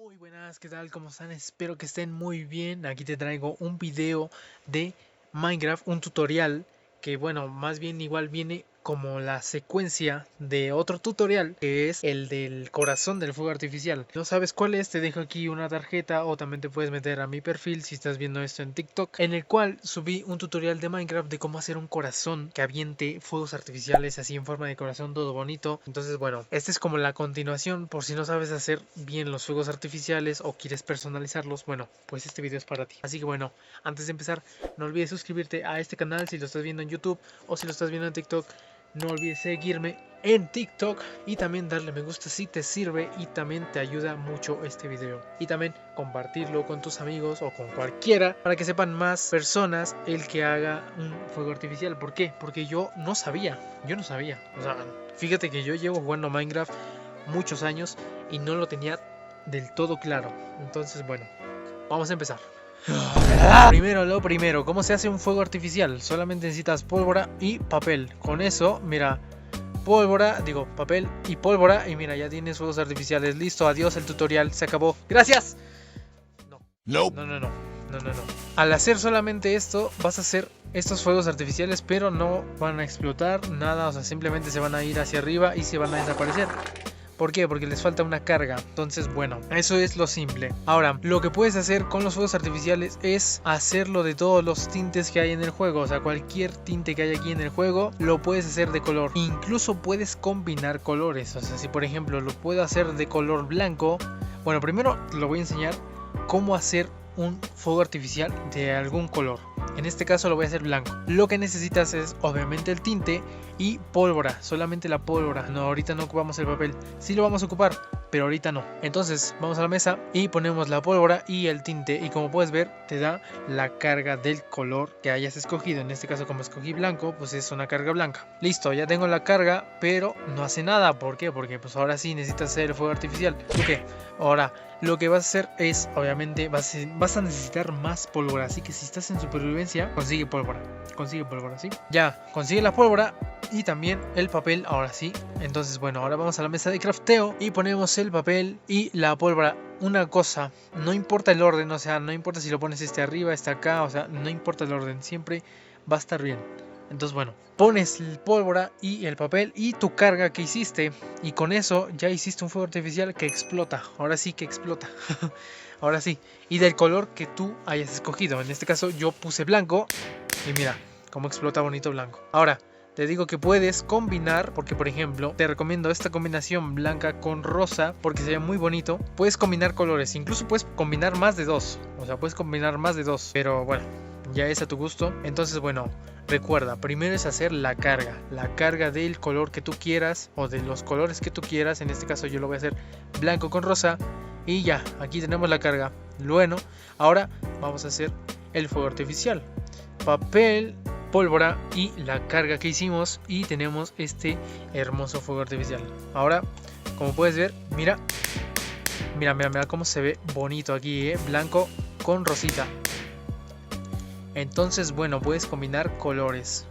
Muy buenas, ¿qué tal? ¿Cómo están? Espero que estén muy bien. Aquí te traigo un video de Minecraft, un tutorial que, bueno, más bien igual viene como la secuencia de otro tutorial que es el del corazón del fuego artificial. ¿No sabes cuál es? Te dejo aquí una tarjeta o también te puedes meter a mi perfil si estás viendo esto en TikTok, en el cual subí un tutorial de Minecraft de cómo hacer un corazón que aviente fuegos artificiales así en forma de corazón, todo bonito. Entonces, bueno, esta es como la continuación por si no sabes hacer bien los fuegos artificiales o quieres personalizarlos. Bueno, pues este video es para ti. Así que bueno, antes de empezar, no olvides suscribirte a este canal si lo estás viendo en YouTube o si lo estás viendo en TikTok. No olvides seguirme en TikTok y también darle me gusta si te sirve y también te ayuda mucho este video. Y también compartirlo con tus amigos o con cualquiera para que sepan más personas el que haga un fuego artificial. ¿Por qué? Porque yo no sabía. O sea, fíjate que yo llevo jugando Minecraft muchos años y no lo tenía del todo claro. Entonces, bueno, vamos a empezar. Primero, lo primero, ¿cómo se hace un fuego artificial? Solamente necesitas pólvora y papel. Con eso, mira, papel y pólvora. Y mira, ya tienes fuegos artificiales. Listo, adiós, el tutorial se acabó. ¡Gracias! No. Al hacer solamente esto, vas a hacer estos fuegos artificiales, pero no van a explotar nada. O sea, simplemente se van a ir hacia arriba y se van a desaparecer. ¿Por qué? Porque les falta una carga. Entonces, bueno, eso es lo simple. Ahora, lo que puedes hacer con los fuegos artificiales es hacerlo de todos los tintes que hay en el juego. O sea, cualquier tinte que hay aquí en el juego lo puedes hacer de color. Incluso puedes combinar colores. O sea, si por ejemplo lo puedo hacer de color blanco. Bueno, primero te lo voy a enseñar cómo hacer un fuego artificial de algún color. En este caso lo voy a hacer blanco. Lo que necesitas es obviamente el tinte y pólvora, solamente la pólvora. No, ahorita no ocupamos el papel. Sí lo vamos a ocupar, pero ahorita no. Entonces vamos a la mesa y ponemos la pólvora y el tinte. Y como puedes ver, te da la carga del color que hayas escogido. En este caso, como escogí blanco, pues es una carga blanca. Listo, ya tengo la carga, pero no hace nada. ¿Por qué? Porque pues ahora sí necesitas hacer el fuego artificial. ¿Qué? Ahora lo que vas a hacer es, obviamente, vas a necesitar más pólvora. Así que si estás en supervivencia, consigue pólvora, ¿sí? Ya, consigue la pólvora y también el papel, ahora sí. Entonces, bueno, ahora vamos a la mesa de crafteo y ponemos el papel y la pólvora. Una cosa, no importa el orden, o sea, no importa si lo pones arriba, acá, o sea, no importa el orden, siempre va a estar bien. Entonces, bueno, pones la pólvora y el papel y tu carga que hiciste. Y con eso ya hiciste un fuego artificial que explota. Ahora sí que explota. Ahora sí. Y del color que tú hayas escogido. En este caso yo puse blanco. Y mira cómo explota bonito blanco. Ahora, te digo que puedes combinar, porque por ejemplo, te recomiendo esta combinación blanca con rosa, porque se ve muy bonito. Puedes combinar colores, incluso puedes combinar más de dos. O sea, puedes combinar más de dos. Pero bueno, ya es a tu gusto. Entonces, bueno, recuerda, primero es hacer la carga del color que tú quieras o de los colores que tú quieras. En este caso yo lo voy a hacer blanco con rosa y ya, aquí tenemos la carga. Bueno, ahora vamos a hacer el fuego artificial. Papel, pólvora y la carga que hicimos y tenemos este hermoso fuego artificial. Ahora, como puedes ver, mira cómo se ve bonito aquí, blanco con rosita. Entonces, bueno, puedes combinar colores.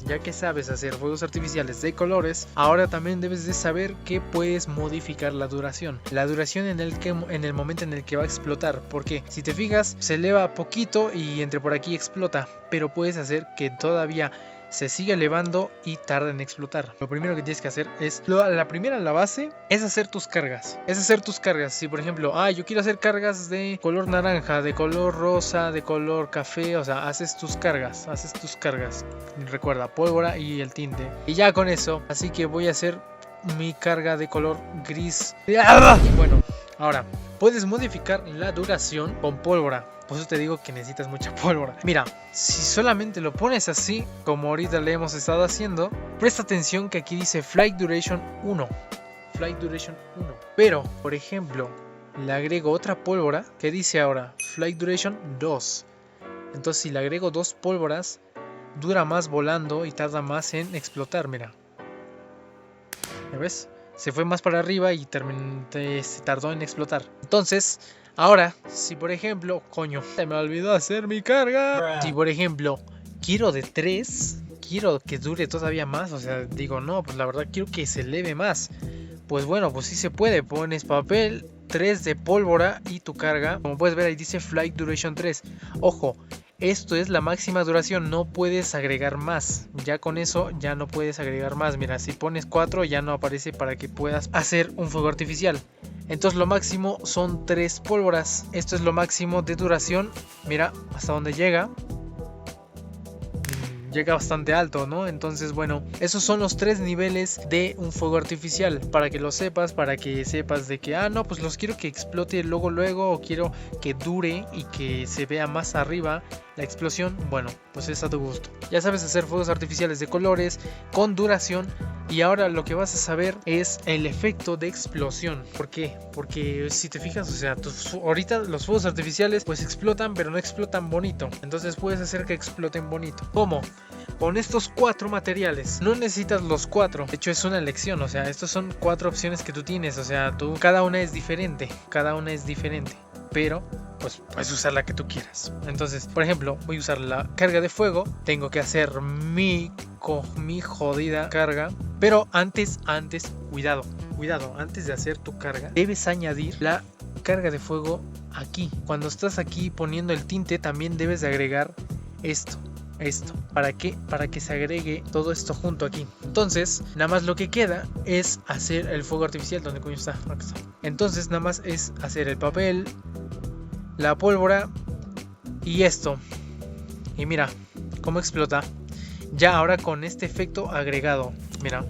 Ya que sabes hacer fuegos artificiales de colores, ahora también debes de saber que puedes modificar la duración. La duración en el momento en el que va a explotar. Porque si te fijas, se eleva poquito y entre por aquí explota. Pero puedes hacer que todavía se sigue elevando y tarda en explotar. Lo primero que tienes que hacer es, la base es hacer tus cargas. Si por ejemplo, yo quiero hacer cargas de color naranja, de color rosa, de color café, o sea, haces tus cargas. Recuerda, pólvora y el tinte. Y ya con eso, así que voy a hacer mi carga de color gris. Y bueno, ahora puedes modificar la duración con pólvora. Por eso te digo que necesitas mucha pólvora. Mira, si solamente lo pones así, como ahorita le hemos estado haciendo, presta atención que aquí dice Flight Duration 1. Pero, por ejemplo, le agrego otra pólvora que dice ahora Flight Duration 2. Entonces, si le agrego dos pólvoras, dura más volando y tarda más en explotar, mira. ¿Ya ves? Se fue más para arriba y se tardó en explotar. Entonces, ahora, si por ejemplo, se me olvidó hacer mi carga. Si por ejemplo, quiero de 3, quiero que dure todavía más. O sea, digo, no, pues la verdad quiero que se eleve más. Pues bueno, pues sí se puede. Pones papel, 3 de pólvora y tu carga. Como puedes ver ahí dice Flight Duration 3. Ojo, esto es la máxima duración, no puedes agregar más. Ya con eso ya no puedes agregar más. Mira, si pones 4 ya no aparece para que puedas hacer un fuego artificial. Entonces lo máximo son 3 pólvoras. Esto es lo máximo de duración. Mira hasta dónde llega. Llega bastante alto, ¿no? Entonces, bueno, esos son los 3 niveles de un fuego artificial. Para que lo sepas, para que sepas de que, no, pues los quiero que explote luego, o quiero que dure y que se vea más arriba la explosión. Bueno, pues es a tu gusto. Ya sabes hacer fuegos artificiales de colores, con duración. Y ahora lo que vas a saber es el efecto de explosión. ¿Por qué? Porque si te fijas, o sea, ahorita los fuegos artificiales pues explotan, pero no explotan bonito. Entonces puedes hacer que exploten bonito. ¿Cómo? Con estos 4 materiales. No necesitas los 4. De hecho es una elección. O sea, estos son 4 opciones que tú tienes. O sea, cada una es diferente. Pero pues puedes usar la que tú quieras. Entonces, por ejemplo, voy a usar la carga de fuego. Tengo que hacer mi jodida carga. Pero antes, cuidado, antes de hacer tu carga, debes añadir la carga de fuego aquí. Cuando estás aquí poniendo el tinte, también debes de agregar esto. ¿Para qué? Para que se agregue todo esto junto aquí. Entonces, nada más lo que queda es hacer el fuego artificial. ¿Dónde coño está? Aquí está. Entonces, nada más es hacer el papel, la pólvora y esto. Y mira cómo explota. Ya ahora con este efecto agregado. Mira.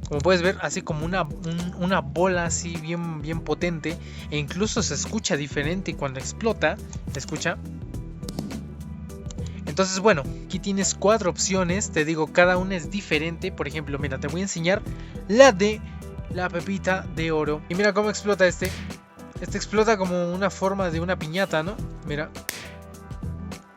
Como puedes ver, así como una bola así bien potente. E incluso se escucha diferente cuando explota. ¿Se escucha? Entonces, bueno, aquí tienes 4 opciones. Te digo, cada una es diferente. Por ejemplo, mira, te voy a enseñar la de la pepita de oro. Y mira cómo explota este. Este explota como una forma de una piñata, ¿no? Mira.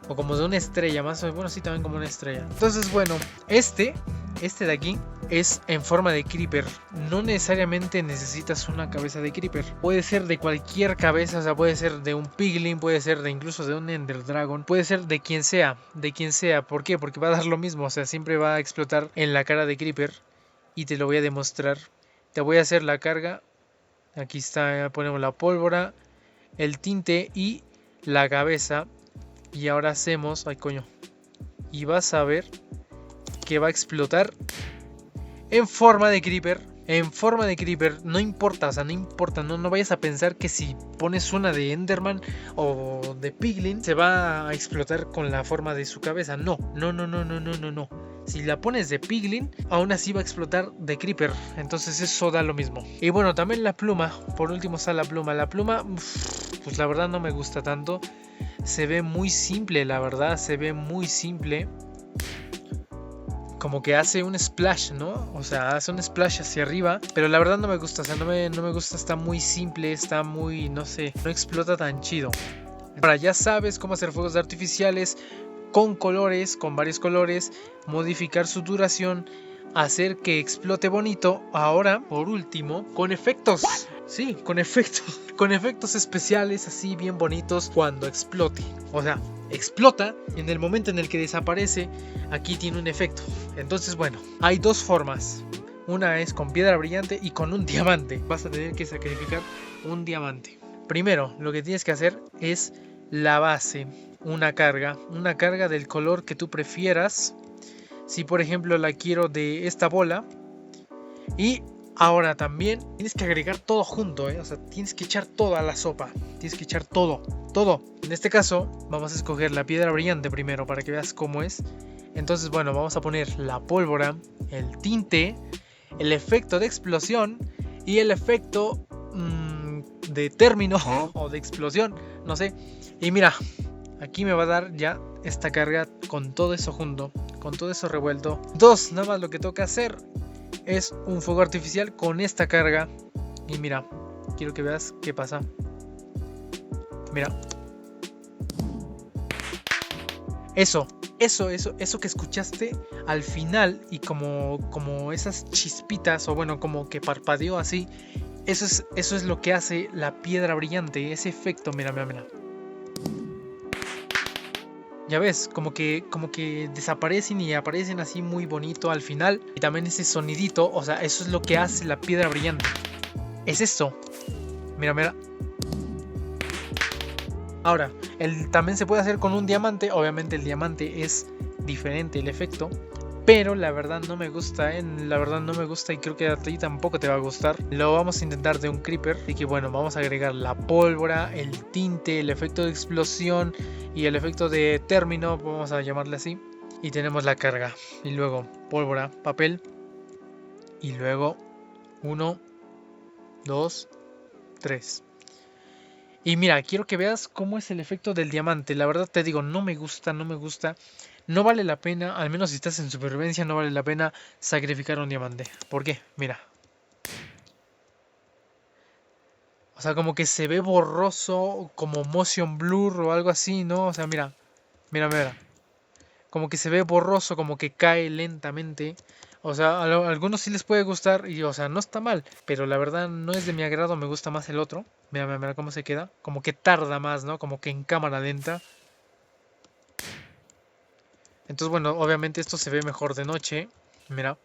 O como de una estrella, más o menos. Bueno, sí, también como una estrella. Entonces, bueno, este de aquí es en forma de creeper. No necesariamente necesitas una cabeza de creeper. Puede ser de cualquier cabeza, o sea, puede ser de un piglin, puede ser incluso de un ender dragon, puede ser de quien sea, ¿Por qué? Porque va a dar lo mismo, o sea, siempre va a explotar en la cara de creeper. Y te lo voy a demostrar. Te voy a hacer la carga. Aquí está, ponemos la pólvora, el tinte y la cabeza. Y ahora hacemos, ay coño, y vas a ver que va a explotar en forma de creeper. No importa, o sea, no vayas a pensar que si pones una de Enderman o de Piglin se va a explotar con la forma de su cabeza. No. Si la pones de Piglin, aún así va a explotar de creeper. Entonces eso da lo mismo. Y bueno, también la pluma, por último está la pluma. La pluma, pues la verdad no me gusta tanto. Se ve muy simple, la verdad, como que hace un splash, ¿no? O sea, hace un splash hacia arriba. Pero la verdad no me gusta, o sea, no me gusta, está muy simple, está muy, no sé, no explota tan chido. Ahora ya sabes cómo hacer fuegos artificiales con colores, con varios colores, modificar su duración, hacer que explote bonito. Ahora, por último, con efectos. Sí, con efectos especiales así bien bonitos cuando explote. O sea, explota en el momento en el que desaparece. Aquí tiene un efecto. Entonces, bueno, hay 2 formas. Una es con piedra brillante y con un diamante. Vas a tener que sacrificar un diamante. Primero, lo que tienes que hacer es la base. Una carga del color que tú prefieras. Si por ejemplo la quiero de esta bola. Y ahora también tienes que agregar todo junto, o sea, tienes que echar todo a la sopa. Tienes que echar todo. En este caso vamos a escoger la piedra brillante primero para que veas cómo es. Entonces, bueno, vamos a poner la pólvora, el tinte, el efecto de explosión y el efecto de término o de explosión, no sé. Y mira, aquí me va a dar ya esta carga con todo eso junto, con todo eso revuelto. Nada más lo que toca hacer es un fuego artificial con esta carga. Y mira, quiero que veas qué pasa. Mira. Eso que escuchaste al final y como esas chispitas o bueno, como que parpadeó así. Eso es lo que hace la piedra brillante, ese efecto, mira. Ya ves, como que desaparecen y aparecen así muy bonito al final. Y también ese sonidito, o sea, eso es lo que hace la piedra brillante. es esto. Mira, mira. Ahora, también se puede hacer con un diamante. Obviamente el diamante es diferente el efecto. Pero la verdad no me gusta, la verdad no me gusta y creo que a ti tampoco te va a gustar. Lo vamos a intentar de un creeper. Así que bueno, vamos a agregar la pólvora, el tinte, el efecto de explosión y el efecto de término, vamos a llamarle así. Y tenemos la carga. Y luego pólvora, papel. Y luego 1, 2, 3. Y mira, quiero que veas cómo es el efecto del diamante. La verdad te digo, no me gusta, no me gusta. No vale la pena, al menos si estás en supervivencia, no vale la pena sacrificar un diamante. ¿Por qué? Mira. O sea, como que se ve borroso, como motion blur o algo así, ¿no? O sea, mira, mira, mira. Como que se ve borroso, como que cae lentamente. O sea, a algunos sí les puede gustar y, o sea, no está mal, pero la verdad no es de mi agrado, me gusta más el otro. Mira, mira, mira cómo se queda. Como que tarda más, ¿no? Como que en cámara lenta. Entonces, bueno, obviamente esto se ve mejor de noche. Mira.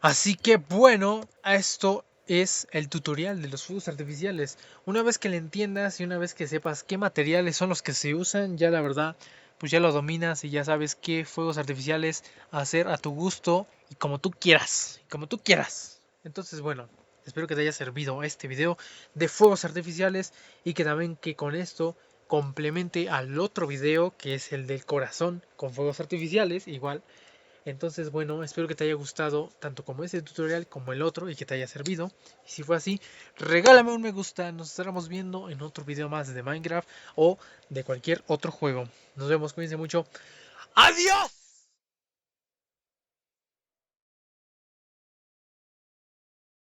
Así que bueno, esto es el tutorial de los fuegos artificiales. Una vez que le entiendas y una vez que sepas qué materiales son los que se usan, ya la verdad, pues ya lo dominas y ya sabes qué fuegos artificiales hacer a tu gusto y como tú quieras. Y como tú quieras. Entonces, bueno, espero que te haya servido este video de fuegos artificiales y que también que con esto complemente al otro video que es el del corazón con fuegos artificiales, igual. Entonces, bueno, espero que te haya gustado tanto como este tutorial como el otro y que te haya servido. Y si fue así, regálame un me gusta. Nos estaremos viendo en otro video más de Minecraft o de cualquier otro juego. Nos vemos, cuídense mucho. ¡Adiós!